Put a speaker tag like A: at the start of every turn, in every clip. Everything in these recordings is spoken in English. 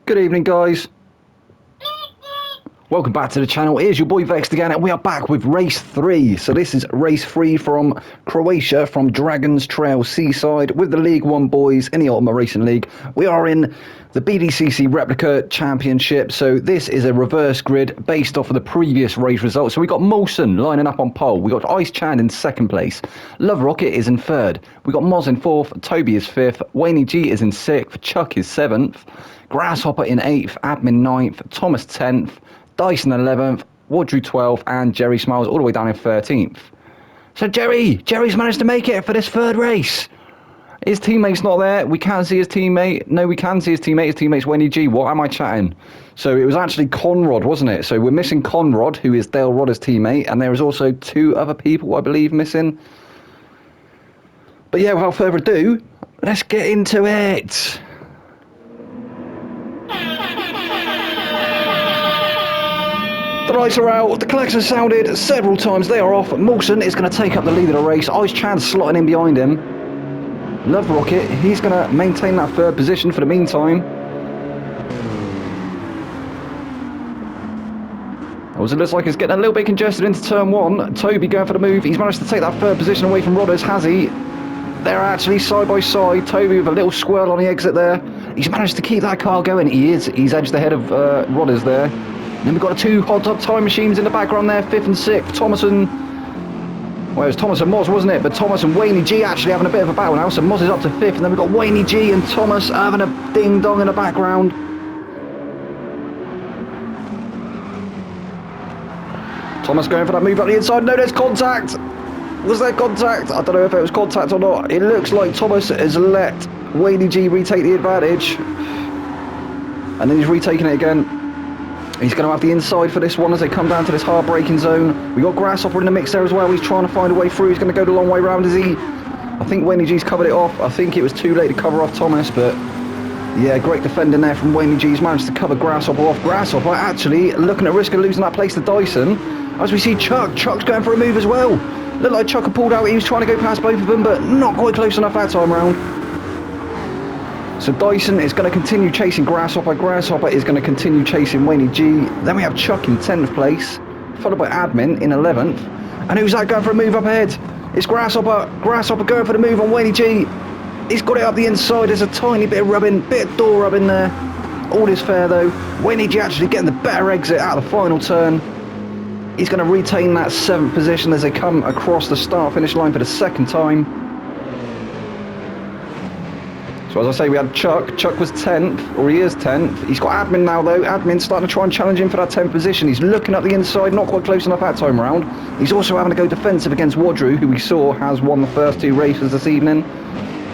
A: Good evening, guys. Welcome back to the channel. Here's your boy Vexed again, and we are back with race 3. So this is race 3 from Croatia, from Dragon's Trail Seaside, with the League 1 boys in the Ultimate Racing League. We are in the Btcc Replica Championship. So this is a reverse grid based off of the previous race results. So we got Molson lining up on pole. We got Ice Chan in second place. Love Rocket is in third. We got Moz in fourth. Toby is fifth. Wayne G is in sixth. Chuck is seventh. Grasshopper in 8th, Admin 9th, Thomas 10th, Dyson 11th, Wadrew 12th, and Jerry Smiles all the way down in 13th. So Jerry's managed to make it for this third race. His teammate's not there. We can't see his teammate. No, we can see his teammate. His teammate's Wendy G. What am I chatting? So it was actually Conrad, wasn't it? So we're missing Conrad, who is Dale Rodder's teammate, and there is also 2 other people, I believe, missing. But yeah, without further ado, let's get into it. The lights are out, the klaxon sounded several times, they are off. Molson is going to take up the lead of the race. Ice Chan slotting in behind him. Love Rocket, he's going to maintain that third position for the meantime. It looks like it's getting a little bit congested into turn 1. Toby going for the move, he's managed to take that third position away from Rodders, has he? They're actually side by side. Toby with a little swirl on the exit there. He's managed to keep that car going, he's edged ahead of Rodders there. Then we've got the 2 hot top time machines in the background there, 5th and 6th. Thomas and... well, it was Thomas and Moz, wasn't it? But Thomas and Wayne G actually having a bit of a battle now. So Moz is up to 5th, and then we've got Wayne G and Thomas having a ding-dong in the background. Thomas going for that move up the inside. No, there's contact. Was there contact? I don't know if it was contact or not. It looks like Thomas has let Wayne G retake the advantage. And then he's retaking it again. He's going to have the inside for this one as they come down to this hard braking zone. We got Grasshopper in the mix there as well. He's trying to find a way through. He's going to go the long way round, is he? I think Wayne G's covered it off. I think it was too late to cover off Thomas, but yeah, great defending there from Wayne G. He's managed to cover Grasshopper off. Grasshopper actually looking at risk of losing that place to Dyson. As we see Chuck's going for a move as well. Looked like Chuck had pulled out. He was trying to go past both of them, but not quite close enough that time round. So Dyson is going to continue chasing Grasshopper. Grasshopper is going to continue chasing Wayne G. Then we have Chuck in 10th place, followed by Admin in 11th. And who's that going for a move up ahead? It's Grasshopper. Grasshopper going for the move on Wayne G. He's got it up the inside. There's a tiny bit of rubbing, bit of door rubbing there. All is fair though. Wayne G actually getting the better exit out of the final turn. He's going to retain that 7th position as they come across the start-finish line for the second time. So as I say, we had Chuck. Chuck was 10th, or he is 10th. He's got Admin now though. Admin's starting to try and challenge him for that 10th position. He's looking at the inside, not quite close enough that time around. He's also having to go defensive against Wadrew, who we saw has won the first 2 races this evening.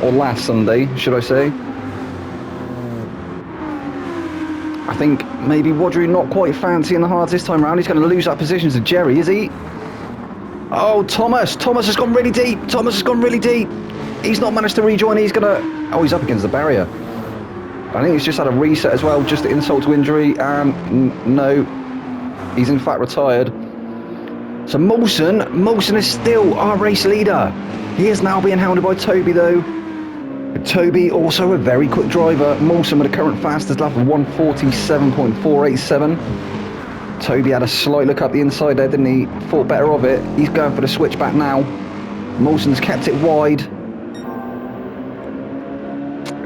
A: Or last Sunday, should I say. I think maybe Wadrew not quite fancying the hards this time around. He's going to lose that position to Jerry, is he? Oh, Thomas. Thomas has gone really deep. Thomas has gone really deep. He's not managed to rejoin. He's going to... oh, he's up against the barrier. I think he's just had a reset as well, just insult to injury. And no, he's in fact retired. So Molson is still our race leader. He is now being hounded by Toby though. Toby also a very quick driver. Molson with a current fastest lap of 147.487. Toby had a slight look up the inside there, didn't he? Thought better of it. He's going for the switchback now. Molson's kept it wide.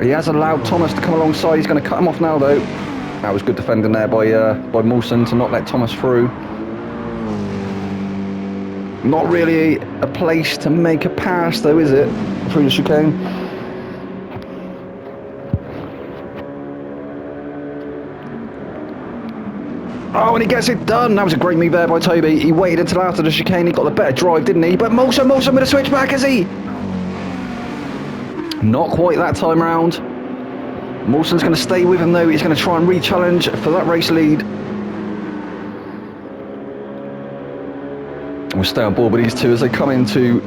A: He has allowed Thomas to come alongside. He's going to cut him off now though. That was good defending there by Molson to not let Thomas through. Not really a place to make a pass though, is it? Through the chicane. Oh, and he gets it done. That was a great move there by Toby. He waited until after the chicane. He got the better drive, didn't he? But Molson with a switchback, is he? Not quite that time round. Molson's going to stay with him though. He's going to try and re-challenge for that race lead. We'll stay on board with these 2 as they come into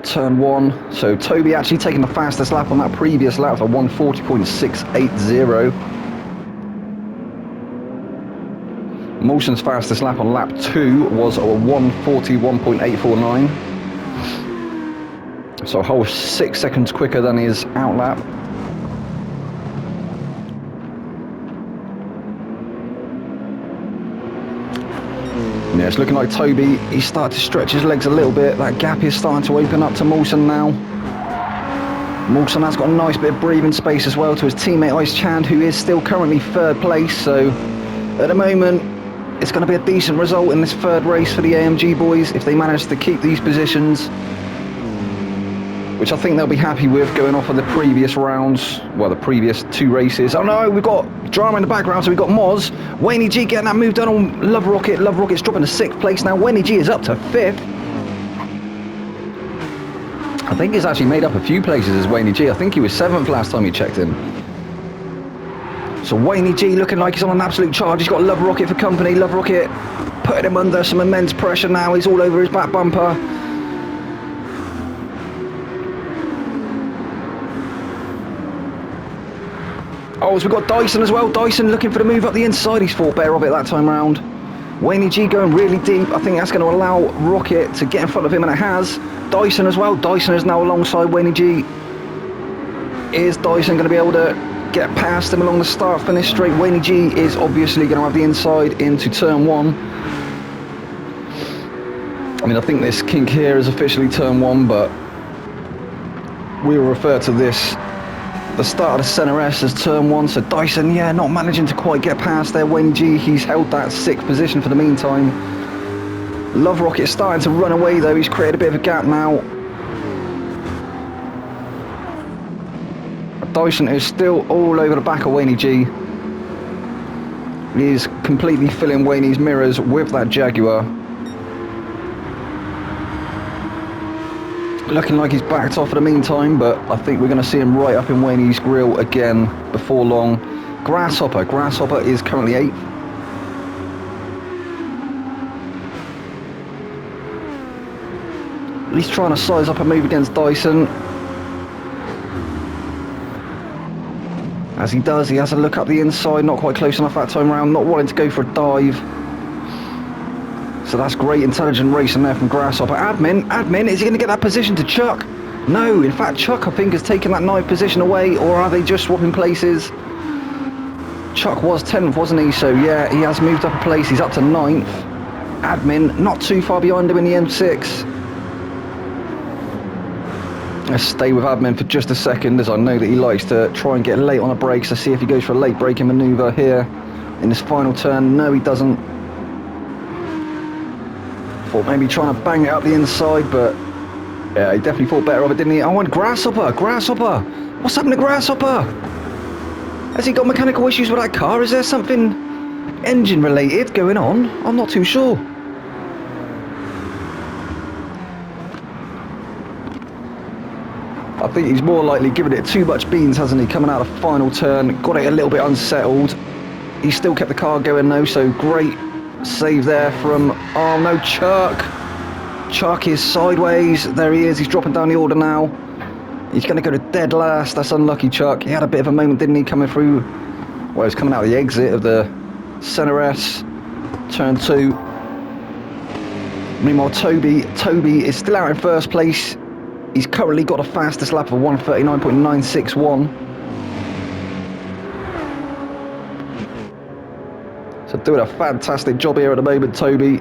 A: turn 1. So Toby actually taking the fastest lap on that previous lap for 140.680. Molson's fastest lap on lap 2 was a 141.849. So a whole 6 seconds quicker than his outlap. Yeah, it's looking like Toby, he's started to stretch his legs a little bit. That gap is starting to open up to Mawson now. Mawson has got a nice bit of breathing space as well to his teammate Ice Chand, who is still currently 3rd place. So at the moment, it's going to be a decent result in this 3rd race for the AMG boys if they manage to keep these positions, which I think they'll be happy with going off of the previous rounds, well, the previous 2 races. Oh no, we've got drama in the background, so we've got Moz. Wayne G getting that move done on Love Rocket. Love Rocket's dropping to 6th place now. Wayne G is up to 5th. I think he's actually made up a few places as Wayne G. I think he was 7th last time you checked in. So Wayne G looking like he's on an absolute charge. He's got Love Rocket for company. Love Rocket putting him under some immense pressure now. He's all over his back bumper. Oh, so we've got Dyson as well. Dyson looking for the move up the inside. He's thought better of it that time round. Wayne G going really deep. I think that's going to allow Rocket to get in front of him, and it has. Dyson as well. Dyson is now alongside Wayne G. Is Dyson going to be able to get past him along the start-finish straight? Wayne G is obviously going to have the inside into turn 1. I mean, I think this kink here is officially turn 1, but we will refer to this, the start of the centre S, as turn 1. So Dyson, yeah, not managing to quite get past there. Wayne G, he's held that 6th position for the meantime. Love Rocket starting to run away though. He's created a bit of a gap now. Dyson is still all over the back of Wayne G. He is completely filling Wayne's mirrors with that Jaguar. Looking like he's backed off for the meantime, but I think we're going to see him right up in Wayne's grill again before long. Grasshopper is currently 8th. He's trying to size up a move against Dyson. As he does, he has a look up the inside, not quite close enough that time round, not wanting to go for a dive. So that's great intelligent racing there from Grasshopper. Admin, is he going to get that position to Chuck? No, in fact, Chuck, I think, has taken that 9th position away, or are they just swapping places? Chuck was 10th, wasn't he? So yeah, he has moved up a place, he's up to 9th. Admin, not too far behind him in the M6. Let's stay with Admin for just a second, as I know that he likes to try and get late on the brakes. Let's see if he goes for a late braking manoeuvre here in this final turn. No, he doesn't. Thought maybe trying to bang it up the inside, but yeah, he definitely thought better of it, didn't he? Oh, and Grasshopper! What's happened to Grasshopper? Has he got mechanical issues with that car? Is there something engine related going on? I'm not too sure. I think he's more likely given it too much beans, hasn't he, coming out of the final turn. Got it a little bit unsettled. He still kept the car going though, so great save there from, oh no, Chuck. Chuck is sideways. There he is, he's dropping down the order now. He's going to go to dead last. That's unlucky, Chuck. He had a bit of a moment, didn't he, coming through, well, he's coming out of the exit of the centre S, turn 2. Meanwhile, Toby is still out in 1st place. He's currently got the fastest lap of 1:39.961. So doing a fantastic job here at the moment, Toby.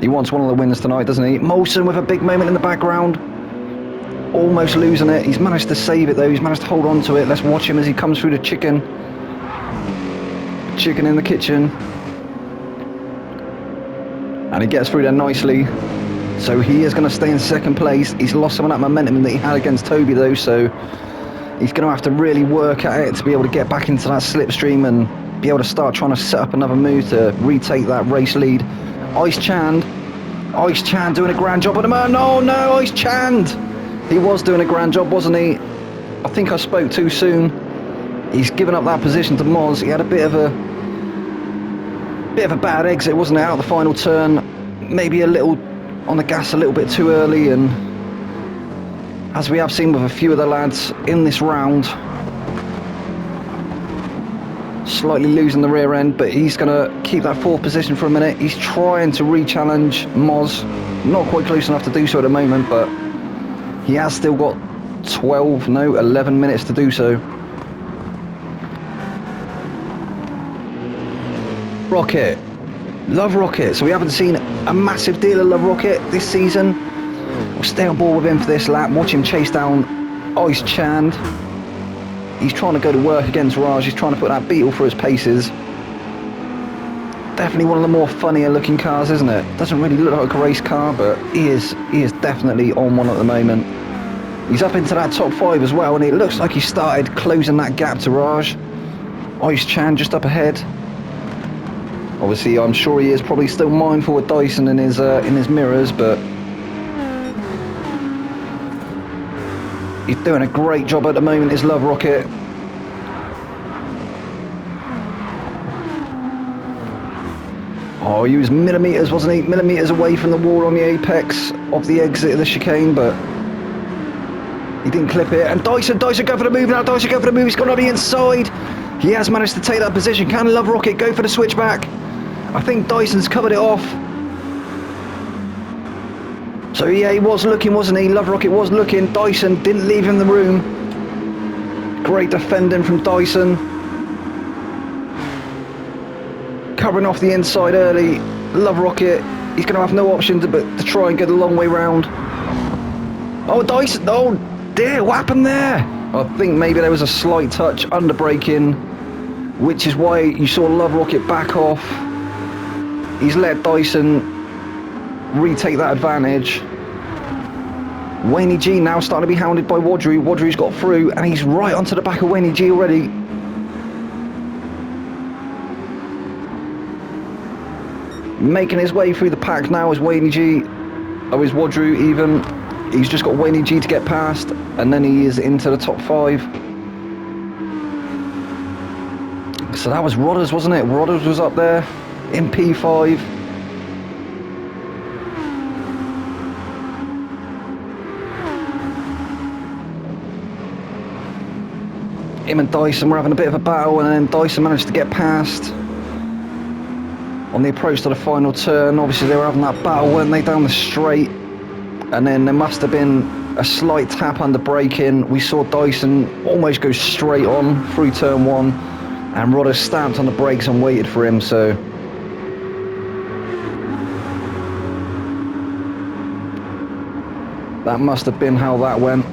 A: He wants one of the wins tonight, doesn't he? Molson with a big moment in the background. Almost losing it. He's managed to save it though. He's managed to hold on to it. Let's watch him as he comes through the chicken. Chicken in the kitchen. And he gets through there nicely. So he is going to stay in 2nd place. He's lost some of that momentum that he had against Toby though, so he's going to have to really work at it to be able to get back into that slipstream and be able to start trying to set up another move to retake that race lead. Ice Chand doing a grand job on him. Oh no, Ice Chand! He was doing a grand job, wasn't he? I think I spoke too soon. He's given up that position to Moz. He had a bit of a bad exit, wasn't it, out of the final turn. Maybe a little on the gas a little bit too early, and as we have seen with a few of the lads in this round, slightly losing the rear end, but he's going to keep that 4th position for a minute. He's trying to re-challenge Moz. Not quite close enough to do so at the moment, but he has still got 11 minutes to do so. Rocket. Love Rocket. So we haven't seen a massive deal of Love Rocket this season. We'll stay on board with him for this lap. Watch him chase down Ice Chand. He's trying to go to work against Raj. He's trying to put that Beetle through his paces. Definitely one of the more funnier looking cars, isn't it? Doesn't really look like a race car, but he is definitely on one at the moment. He's up into that top 5 as well, and it looks like he started closing that gap to Raj. Ice Chan just up ahead. Obviously, I'm sure he is probably still mindful of Dyson in his mirrors, but he's doing a great job at the moment, is Love Rocket. Oh, he was millimetres, wasn't he? Millimetres away from the wall on the apex of the exit of the chicane, but he didn't clip it. And Dyson go for the move now. Dyson go for the move. He's gone on the inside. He has managed to take that position. Can Love Rocket go for the switchback? I think Dyson's covered it off. So yeah, he was looking, wasn't he? Love Rocket was looking. Dyson didn't leave him the room. Great defending from Dyson. Covering off the inside early. Love Rocket, he's going to have no option but to try and get the long way round. Oh, Dyson, oh dear, what happened there? I think maybe there was a slight touch under braking, which is why you saw Love Rocket back off. He's let Dyson retake that advantage. Wayne G now starting to be hounded by Wadru. Wadru's got through and he's right onto the back of Wayne G already. Making his way through the pack now is Wayne G. Oh, is Wadru even. He's just got Wayne G to get past, and then he is into the top 5. So that was Rodders, wasn't it? Rodders was up there in P5. Him and Dyson were having a bit of a battle, and then Dyson managed to get past on the approach to the final turn. Obviously they were having that battle, weren't they, down the straight, and then there must have been a slight tap under braking. We saw Dyson almost go straight on through turn 1, and Rodder stamped on the brakes and waited for him. So that must have been how that went.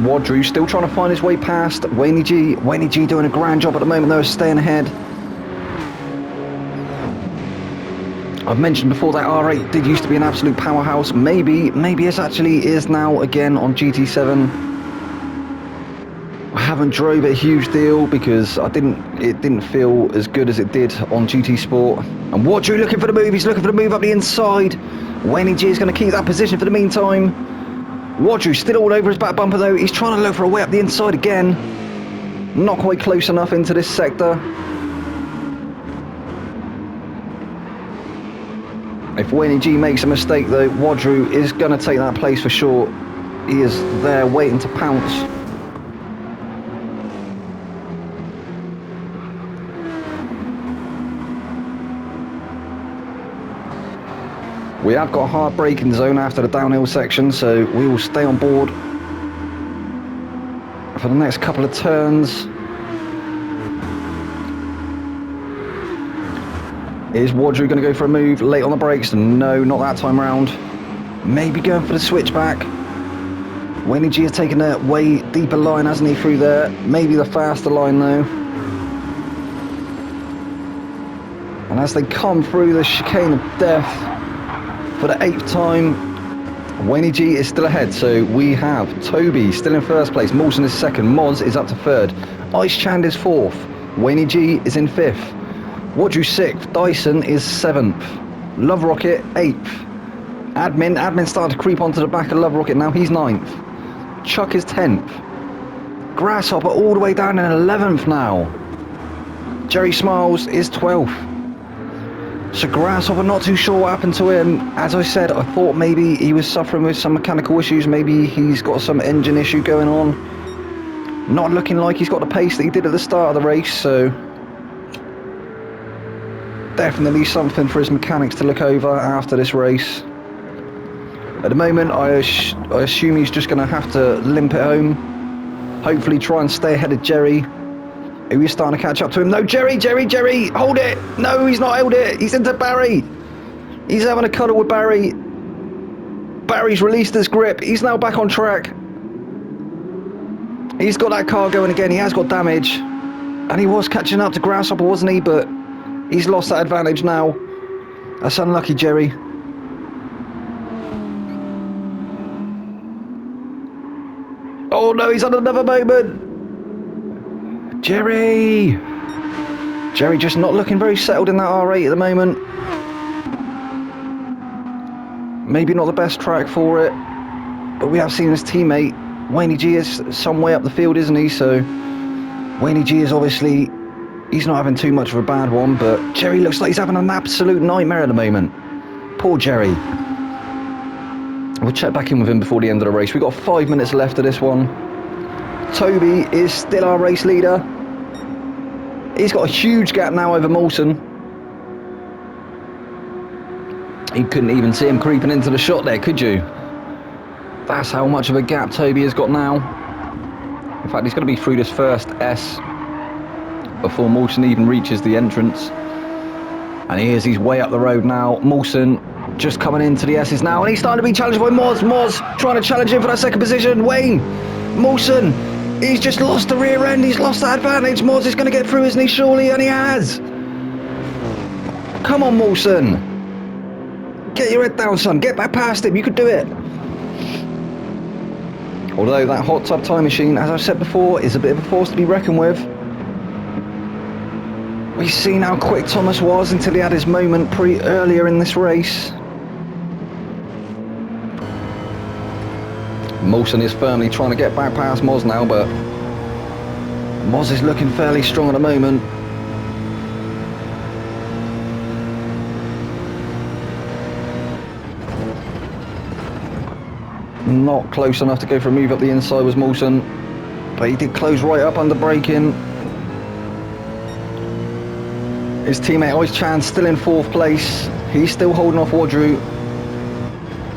A: Wadru still trying to find his way past Wayne G. Wayne G doing a grand job at the moment though, staying ahead. I've mentioned before that R8 did used to be an absolute powerhouse. Maybe it actually is now again on GT7. I haven't drove it a huge deal because it didn't feel as good as it did on GT Sport. And Wadru looking for the move. He's looking for the move up the inside. Wayne G is going to keep that position for the meantime. Wadru still all over his back bumper though. He's trying to look for a way up the inside again. Not quite close enough into this sector. If Wayne G makes a mistake though, Wadru is going to take that place for sure. He is there waiting to pounce. We have got a hard braking zone after the downhill section, so we will stay on board for the next couple of turns. Is Wadru going to go for a move late on the brakes? No, not that time round. Maybe going for the switchback. Wayne G has taken a way deeper line, hasn't he, through there? Maybe the faster line though. And as they come through the chicane of death, for the 8th time, Wayne G is still ahead. So we have Toby still in first place, Mawson is second, Moz is up to third, Ice Chand is fourth, Wayne G is in fifth, Wadru sixth, Dyson is seventh, Love Rocket 8th, Admin starting to creep onto the back of Love Rocket now, he's 9th, Chuck is 10th, Grasshopper all the way down in 11th now, Jerry Smiles is 12th. So Grasshopper, not too sure what happened to him. As I said, I thought maybe he was suffering with some mechanical issues. Maybe he's got some engine issue going on. Not looking like he's got the pace that he did at the start of the race, so definitely something for his mechanics to look over after this race. At the moment, I assume he's just going to have to limp it home. Hopefully try and stay ahead of Jerry, who is starting to catch up to him. No, Jerry, hold it. No, he's not held it. He's into Barry. He's having a cuddle with Barry. Barry's released his grip. He's now back on track. He's got that car going again. He has got damage. And he was catching up to Grasshopper, wasn't he? But he's lost that advantage now. That's unlucky, Jerry. Oh no, he's on another moment. Jerry just not looking very settled in that R8 at the moment. Maybe not the best track for it, but we have seen his teammate Wayne G is some way up the field, isn't he? So Wayne G is obviously, he's not having too much of a bad one, but Jerry looks like he's having an absolute nightmare at the moment. Poor Jerry. We'll check back in with him before the end of the race. We've got 5 minutes left of this one. Toby is still our race leader. He's got a huge gap now over Moulton. You couldn't even see him creeping into the shot there, could you? That's how much of a gap Toby has got now. In fact, he's going to be through this first S before Moulton even reaches the entrance. And he's way up the road now. Moulton just coming into the S's now, and he's starting to be challenged by Moz. Moz trying to challenge him for that second position. Wayne, Moulton, he's just lost the rear end. He's lost that advantage. Moz is going to get through, isn't he? Surely, and he has. Come on, Moulton. Get your head down, son. Get back past him. You could do it. Although that hot tub time machine, as I've said before, is a bit of a force to be reckoned with. We've seen how quick Thomas was until he had his moment earlier in this race. Moulton is firmly trying to get back past Moz now, but Moz is looking fairly strong at the moment. Not close enough to go for a move up the inside was Moulton, but he did close right up under braking. His teammate Ice Chan still in 4th place. He's still holding off Wadru.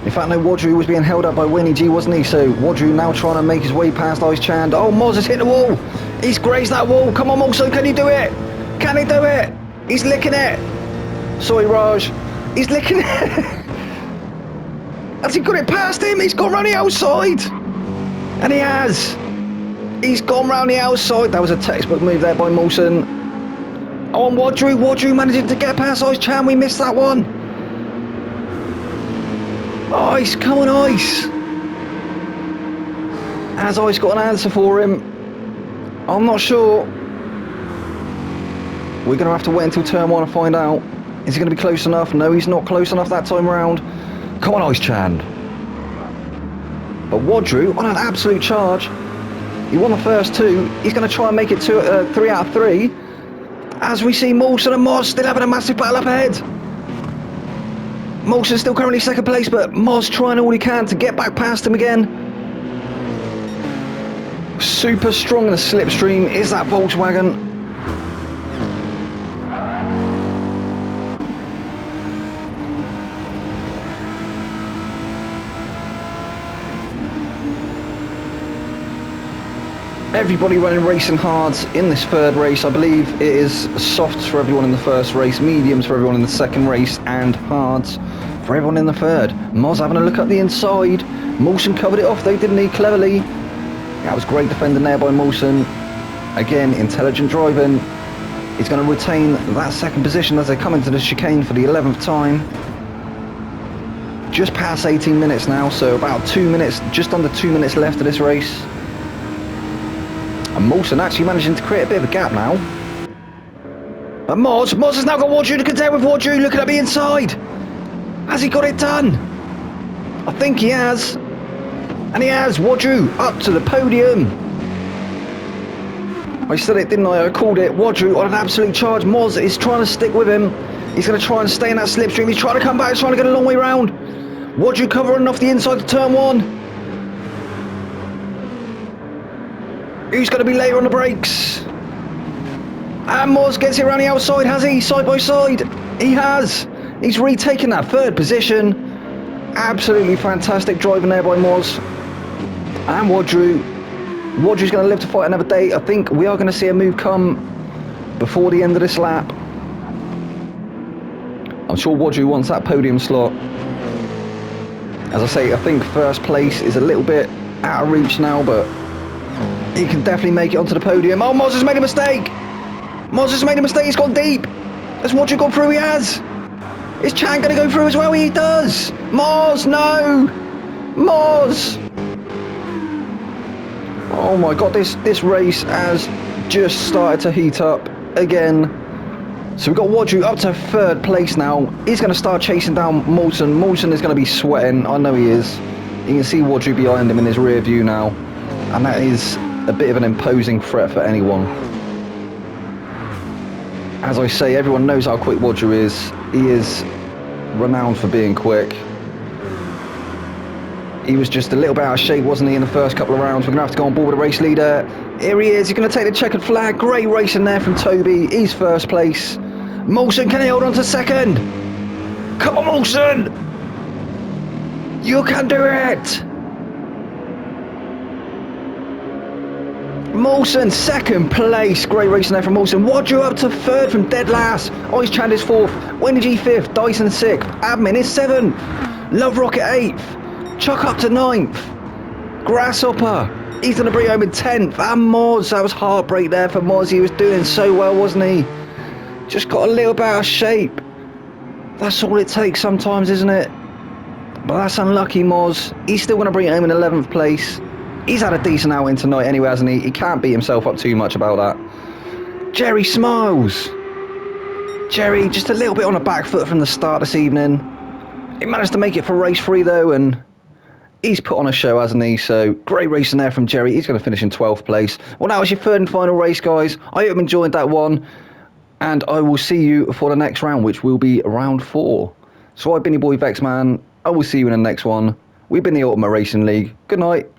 A: In fact, no, Wadru was being held up by Winnie G, wasn't he? So Wadru now trying to make his way past Ice Chan. Oh, Moz has hit the wall. He's grazed that wall. Come on, Moulton, can he do it? Can he do it? He's licking it. Sorry, Raj. He's licking it. Has he got it past him? He's gone round the outside. And he has. He's gone round the outside. That was a textbook move there by Moulton. Oh, and Wadru managing to get past Ice Chan. We missed that one. Ice, come on, Ice. Has Ice got an answer for him? I'm not sure. We're going to have to wait until turn 1 to find out. Is he going to be close enough? No, he's not close enough that time around. Come on, Ice Chan. But Wadru on an absolute charge. He won the first 2. He's going to try and make it to 3 out of 3. As we see Moulton and Moz still having a massive battle up ahead. Moulton still currently 2nd place, but Moz trying all he can to get back past him again. Super strong in the slipstream is that Volkswagen. Everybody running racing hards in this 3rd race. I believe it is softs for everyone in the 1st race, mediums for everyone in the 2nd race, and hards for everyone in the 3rd. Moz having a look at the inside. Moulton covered it off though, didn't he? Cleverly. That was great defending there by Moulton. Again, intelligent driving. He's going to retain that 2nd position as they come into the chicane for the 11th time. Just past 18 minutes now, so about 2 minutes, just under 2 minutes left of this race. And Moulton actually managing to create a bit of a gap now. And Moz has now got Wadru to contend with. Wadru looking at the inside. Has he got it done? I think he has. And he has. Wadru up to the podium. I said it, didn't I? I called it. Wadru on an absolute charge. Moz is trying to stick with him. He's going to try and stay in that slipstream. He's trying to come back. He's trying to get a long way round. Wadru covering off the inside to turn 1. Who's going to be later on the brakes? And Moz gets it around the outside, has he? Side by side. He has. He's retaken that 3rd position. Absolutely fantastic driving there by Moz. And Wadru Roger's going to live to fight another day. I think we are going to see a move come before the end of this lap. I'm sure Roger wants that podium slot. As I say, I think first place is a little bit out of reach now, but he can definitely make it onto the podium. Oh, Moz has made a mistake. Moz has made a mistake. He's gone deep. Has Roger gone through? He has. Is Chan going to go through as well? He does. Moz, no. Moz. Oh my God, this race has just started to heat up again. So we've got Wadru up to third place now. He's going to start chasing down Moulton. Moulton is going to be sweating. I know he is. You can see Wadru behind him in his rear view now. And that is a bit of an imposing threat for anyone. As I say, everyone knows how quick Wadru is. He is renowned for being quick. He was just a little bit out of shape, wasn't he, in the first couple of rounds. We're going to have to go on board with the race leader. Here he is. He's going to take the checkered flag. Great racing there from Toby. He's first place. Molson, can he hold on to second? Come on, Molson! You can do it! Molson, second place. Great racing there from Molson. Wadru up to third from dead last. Ice Chand is fourth. Wendy G fifth. Dyson sixth. Admin is seventh. Love Rocket eighth. Chuck up to ninth. Grasshopper. He's going to bring home in 10th. And Moz. That was heartbreak there for Moz. He was doing so well, wasn't he? Just got a little bit out of shape. That's all it takes sometimes, isn't it? But that's unlucky, Moz. He's still going to bring it home in 11th place. He's had a decent outing tonight anyway, hasn't he? He can't beat himself up too much about that. Jerry smiles. Jerry just a little bit on the back foot from the start this evening. He managed to make it for race 3 though, and he's put on a show, hasn't he? So great racing there from Jerry. He's going to finish in 12th place. Well, that was your third and final race, guys. I hope you enjoyed that one, and I will see you for the next round, which will be round 4. So I've been your boy Vexman. I will see you in the next one. We've been the Ultimate Racing League. Good night.